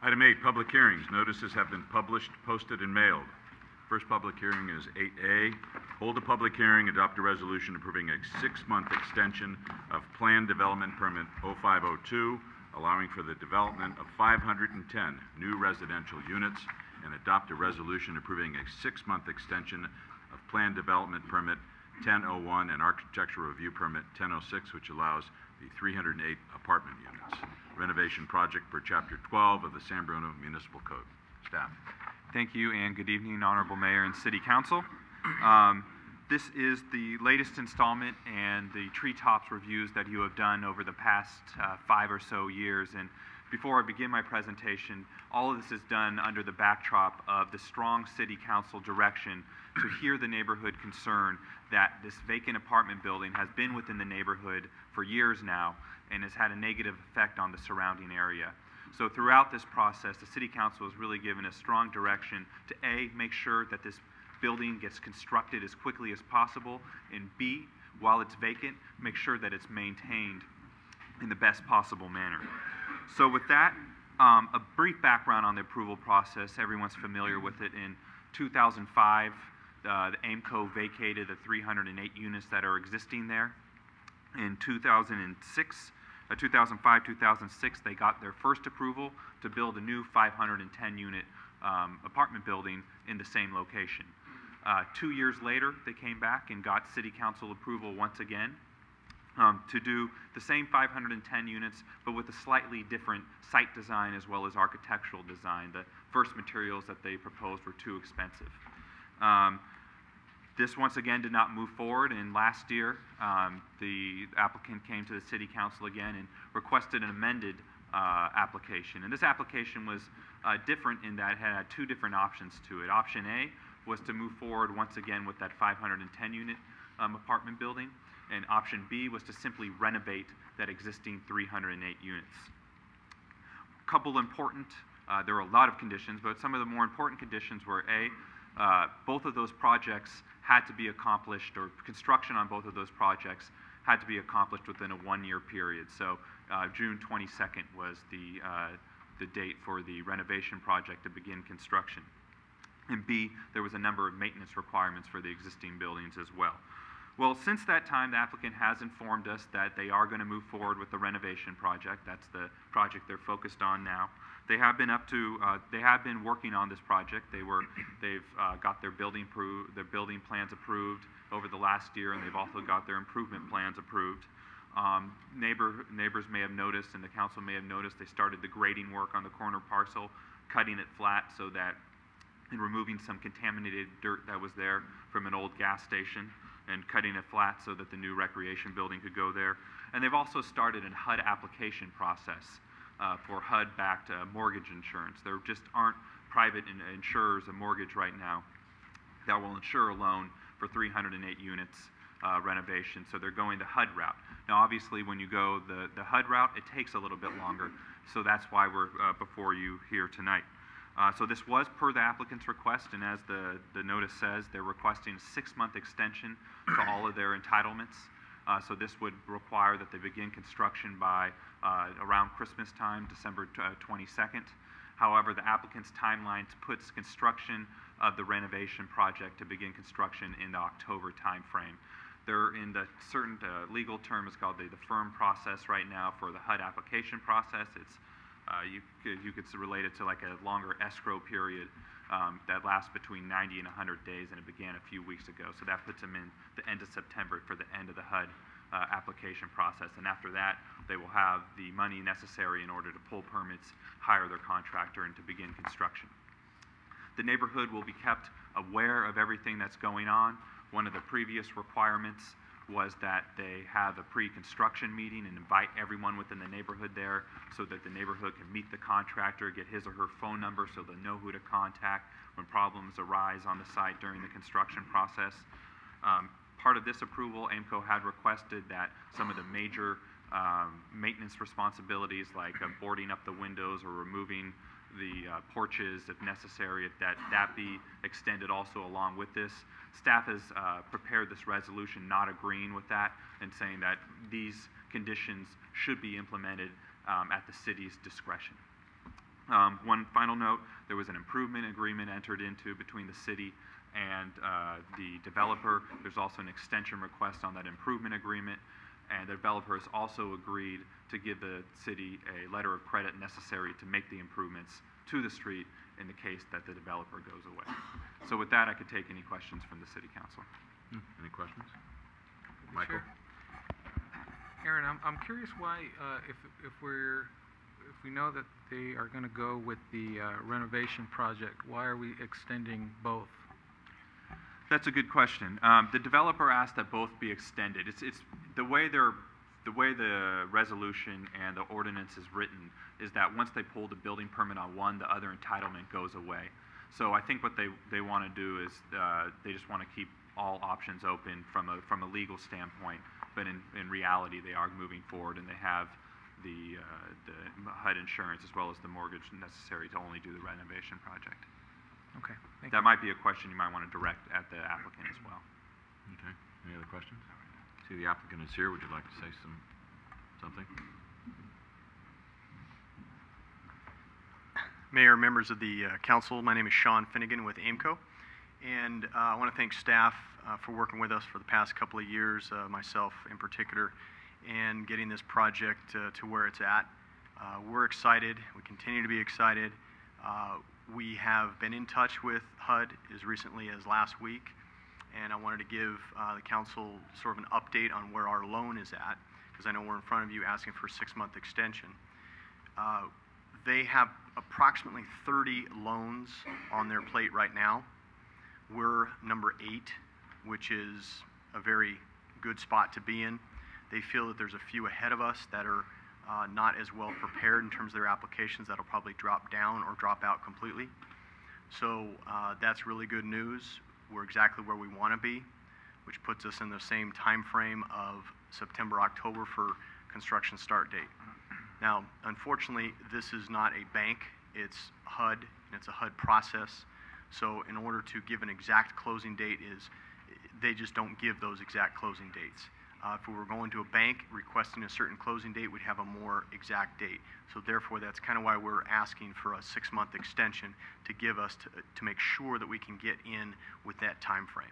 Item 8, public hearings. Notices have been published, posted, and mailed. First public hearing is 8A. Hold a public hearing, adopt a resolution approving a 6-month extension of Plan Development Permit 0502, allowing for the development of 510 new residential units, and adopt a resolution approving a 6-month extension of Plan Development Permit 1001 and Architectural Review Permit 1006, which allows the 308 apartment units. Renovation project per Chapter 12 of the San Bruno Municipal Code. Staff. Thank you, and good evening, Honorable Mayor and City Council. This is the latest installment and the treetops reviews that you have done over the past 5 or so years. And before I begin my presentation, all of this is done under the backdrop of the strong City Council direction to hear the neighborhood concern that this vacant apartment building has been within the neighborhood for years now and has had a negative effect on the surrounding area. So throughout this process, the City Council has really given a strong direction to A, make sure that this building gets constructed as quickly as possible, and B, while it's vacant, make sure that it's maintained in the best possible manner. So with that, a brief background on the approval process. Everyone's familiar with it. In 2005, the AIMCO vacated the 308 units that are existing there. In 2005-2006, they got their first approval to build a new 510-unit apartment building in the same location. 2 years later, they came back and got City Council approval once again to do the same 510 units, but with a slightly different site design as well as architectural design. The first materials that they proposed were too expensive. This once again did not move forward, and last year the applicant came to the City Council again and requested an amended application. And this application was different in that it had 2 different options to it. Option A was to move forward once again with that 510-unit apartment building, and option B was to simply renovate that existing 308 units. A couple important, there were a lot of conditions, but some of the more important conditions were A, both of those projects had to be accomplished, or construction on both of those projects had to be accomplished within a 1-year period. So June 22nd was the date for the renovation project to begin construction. And B, there was a number of maintenance requirements for the existing buildings as well. Well, since that time, the applicant has informed us that they are going to move forward with the renovation project. That's the project they're focused on now. They have been working on this project. They've got their building plans approved over the last year, and they've also got their improvement plans approved. Neighbors may have noticed, and the council may have noticed, they started the grading work on the corner parcel, cutting it flat so that, and removing some contaminated dirt that was there from an old gas station, and cutting it flat so that the new recreation building could go there. And they've also started a HUD application process for HUD-backed mortgage insurance. There just aren't private insurers of mortgage right now that will insure a loan for 308 units renovation, so they're going the HUD route. Now obviously when you go the HUD route, it takes a little bit longer, so that's why we're before you here tonight. So this was per the applicant's request, and as the notice says, they're requesting a 6-month extension to all of their entitlements. So this would require that they begin construction by around Christmas time, December 22nd. However, the applicant's timeline puts construction of the renovation project to begin construction in the October timeframe. They're in the certain legal term is called the firm process right now for the HUD application process. It's you could relate it to like a longer escrow period that lasts between 90 and 100 days, and it began a few weeks ago. So that puts them in the end of September for the end of the HUD application process. And after that, they will have the money necessary in order to pull permits, hire their contractor, and to begin construction. The neighborhood will be kept aware of everything that's going on. One of the previous requirements was that they have a pre-construction meeting and invite everyone within the neighborhood there so that the neighborhood can meet the contractor, get his or her phone number so they know who to contact when problems arise on the site during the construction process. Part of this approval, AIMCO had requested that some of the major maintenance responsibilities like boarding up the windows or removing the porches if necessary, if that be extended also along with this. Staff has prepared this resolution not agreeing with that and saying that these conditions should be implemented at the city's discretion. One final note, there was an improvement agreement entered into between the city and the developer. There's also an extension request on that improvement agreement, and the developer has also agreed to give the city a letter of credit necessary to make the improvements to the street in the case that the developer goes away. So with that, I could take any questions from the city council. Any questions? Michael? Sure. Aaron, I'm curious why, if we know that they are going to go with the renovation project, why are we extending both? That's a good question. The developer asked that both be extended. It's the way the resolution and the ordinance is written is that once they pull the building permit on one, the other entitlement goes away. So I think what they want to do is they just want to keep all options open from a legal standpoint, but in reality they are moving forward and they have the HUD insurance as well as the mortgage necessary to only do the renovation project. Okay, thank That you. might be a question you might want to direct at the applicant as well. Okay. Any other questions? See, the applicant is here. Would you like to say something? Mayor, members of the council, my name is Sean Finnegan with AIMCO, and I want to thank staff for working with us for the past couple of years, myself in particular, and getting this project to where it's at. We're excited. We continue to be excited. We have been in touch with HUD as recently as last week, and I wanted to give the council sort of an update on where our loan is at, because I know we're in front of you asking for a 6-month extension. They have approximately 30 loans on their plate right now. We're number 8, which is a very good spot to be in. They feel that there's a few ahead of us that are not as well prepared in terms of their applications that'll probably drop down or drop out completely. So that's really good news. We're exactly where we want to be, which puts us in the same time frame of September, October for construction start date. Now, unfortunately, this is not a bank. It's HUD, and it's a HUD process. So in order to give an exact closing date, they just don't give those exact closing dates. If we were going to a bank requesting a certain closing date, we'd have a more exact date. So therefore, that's kind of why we're asking for a 6-month extension to give us to make sure that we can get in with that time frame.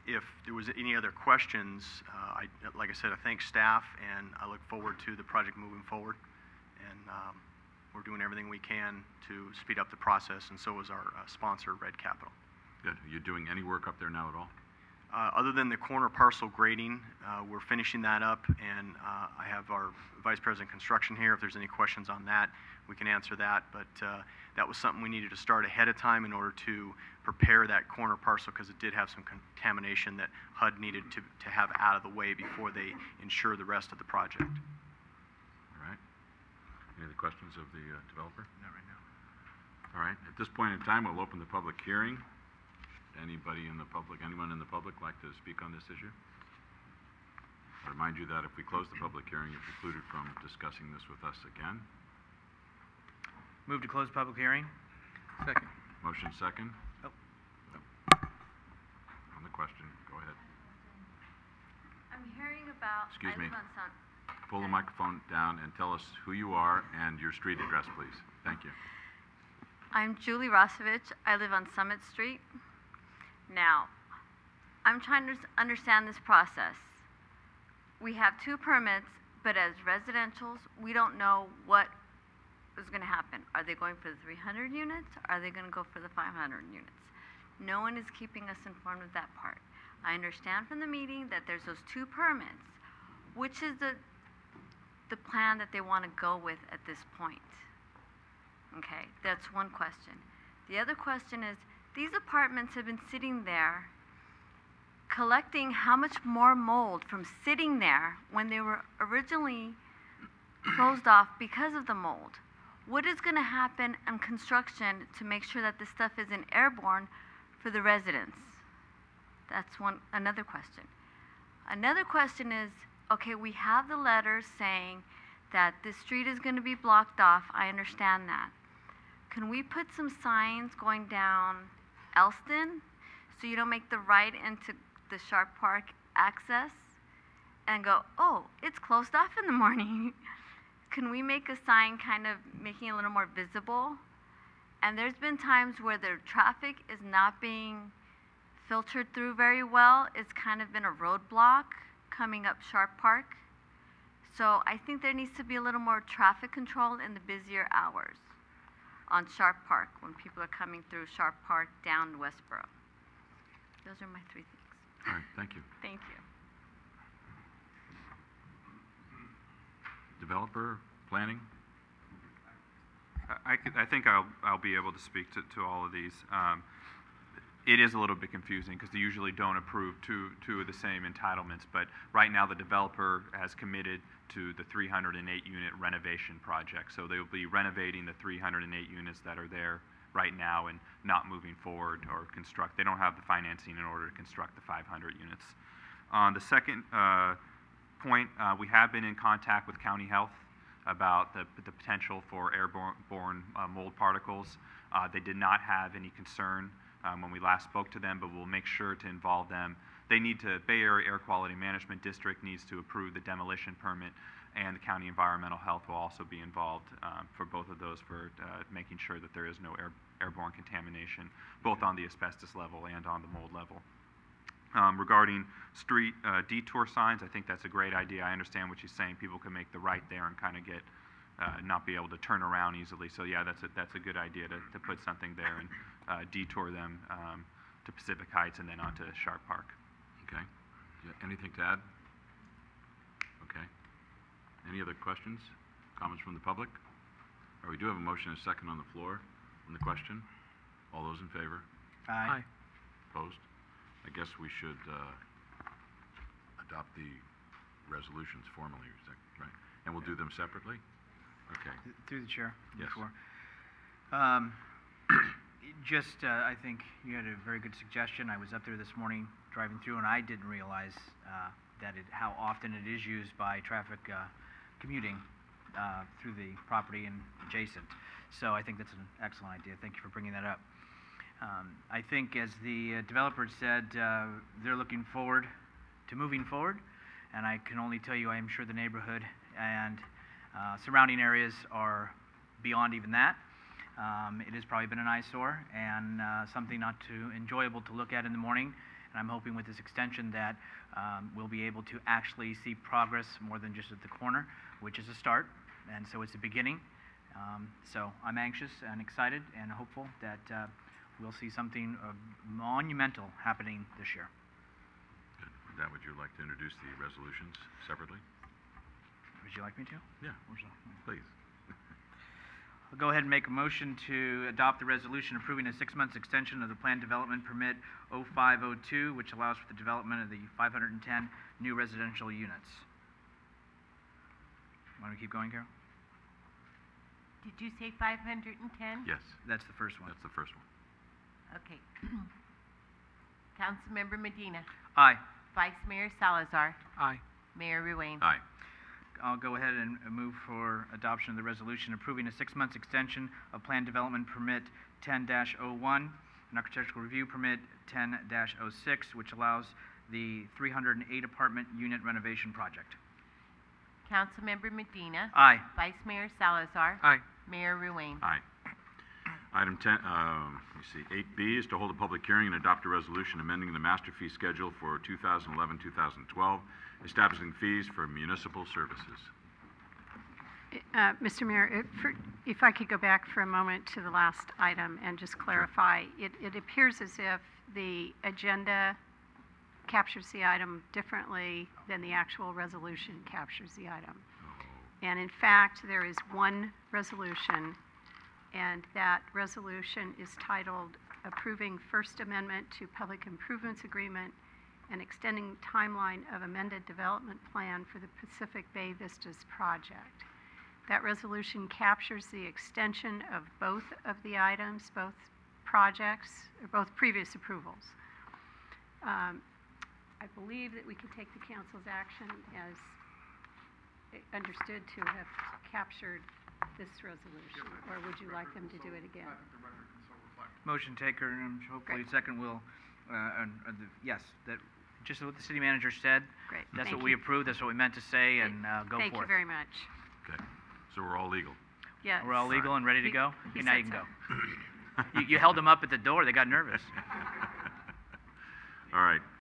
If there was any other questions, like I said, I thank staff, and I look forward to the project moving forward. And we're doing everything we can to speed up the process, and so is our sponsor, Red Capital. Good. Are you doing any work up there now at all? Other than the corner parcel grading, we're finishing that up, and I have our Vice President Construction here. If there's any questions on that, we can answer that. But that was something we needed to start ahead of time in order to prepare that corner parcel, because it did have some contamination that HUD needed to have out of the way before they insure the rest of the project. All right. Any other questions of the developer? Not right now. All right. At this point in time, we'll open the public hearing. Anyone in the public like to speak on this issue? I remind you that if we close the public hearing, you're precluded from discussing this with us again. Move to close public hearing. Second. Motion second. Oh. On the question, go ahead. I'm hearing about. Excuse I me. live on Sun. Pull the microphone down and tell us who you are and your street address, please. Thank you. I'm Julie Rosovich. I live on Summit Street. Now, I'm trying to understand this process. We have 2 permits, but as residentials, we don't know what is going to happen. Are they going for the 300 units? Are they going to go for the 500 units? No one is keeping us informed of that part. I understand from the meeting that there's those 2 permits. Which is the plan that they want to go with at this point? Okay, that's one question. The other question is, these apartments have been sitting there collecting how much more mold from sitting there when they were originally closed off because of the mold. What is going to happen in construction to make sure that this stuff isn't airborne for the residents? That's another question. Another question is, okay, we have the letters saying that this street is going to be blocked off. I understand that. Can we put some signs going down Elston so you don't make the right into the Sharp Park access and go, oh, it's closed off in the morning? can we make a sign kind of making it a little more visible? And there's been times where the traffic is not being filtered through very well. It's kind of been a roadblock coming up Sharp Park. So I think there needs to be a little more traffic control in the busier hours on Sharp Park when people are coming through Sharp Park down Westboro. Those are my 3 things. All right, thank you. Thank you. Developer, planning? I think I'll be able to speak to all of these. It is a little bit confusing because they usually don't approve two of the same entitlements, but right now the developer has committed to the 308-unit renovation project. So they will be renovating the 308 units that are there right now and not moving forward or construct. They don't have the financing in order to construct the 500 units. On the second point, we have been in contact with County Health about the potential for airborne mold particles. They did not have any concern when we last spoke to them, but we'll make sure to involve them. Bay Area Air Quality Management District needs to approve the demolition permit, and the County Environmental Health will also be involved for both of those for making sure that there is no airborne contamination, both on the asbestos level and on the mold level. Regarding street detour signs, I think that's a great idea. I understand what she's saying. People can make the right there and kind of get not be able to turn around easily. So yeah, that's a good idea to put something there and detour them to Pacific Heights and then onto Sharp Park. Okay. Anything to add? Okay. Any other questions, comments from the public? We do have a motion and a second on the floor on the question. All those in favor? Aye. Opposed? I guess we should adopt the resolutions formally, is that right? And we'll do them separately? Okay. Through the chair. Yes. Before. I think you had a very good suggestion. I was up there this morning driving through, and I didn't realize how often it is used by traffic commuting through the property and adjacent. So I think that's an excellent idea. Thank you for bringing that up. I think, as the developer said, they're looking forward to moving forward, and I can only tell you I am sure the neighborhood and surrounding areas are beyond even that. It has probably been an eyesore and something not too enjoyable to look at in the morning, and I'm hoping with this extension that we'll be able to actually see progress more than just at the corner, which is a start, and so it's a beginning. So I'm anxious and excited and hopeful that we'll see something monumental happening this year. Good. With that, would you like to introduce the resolutions separately? Would you like me to? Yeah, please. I'll go ahead and make a motion to adopt the resolution approving a 6-month extension of the Planned Development Permit 0502, which allows for the development of the 510 new residential units. Want to keep going, Carol? Did you say 510? Yes, That's the first one. that's the first one. Okay. Councilmember Medina. Aye. Vice Mayor Salazar. Aye. Mayor Ruane. Aye. I'll go ahead and move for adoption of the resolution approving a 6-month extension of Planned Development Permit 10-01 and Architectural Review Permit 10-06, which allows the 308 apartment unit renovation project. Councilmember Medina. Aye. Vice Mayor Salazar. Aye. Mayor Ruane. Aye. Item 10, let me see, 8B is to hold a public hearing and adopt a resolution amending the master fee schedule for 2011-2012, establishing fees for municipal services. Mr. Mayor, if I could go back for a moment to the last item and just clarify, it appears as if the agenda captures the item differently than the actual resolution captures the item. And in fact, there is one resolution, and that resolution is titled Approving First Amendment to Public Improvements Agreement and Extending Timeline of Amended Development Plan for the Pacific Bay Vistas Project. That resolution captures the extension of both of the items, both projects, or both previous approvals. I believe that we can take the council's action as understood to have captured this resolution, or would you like them to do it again? Motion taker, and hopefully Great. second will, yes, that, just what the city manager said. Great. That's Thank what we you. approved, that's what we meant to say, and go Thank forth. you very much. Okay. So we're all legal. Yes. We're all legal and ready to He- go? he Okay, now said you can so. go. You held them up at the door, they got nervous. All right.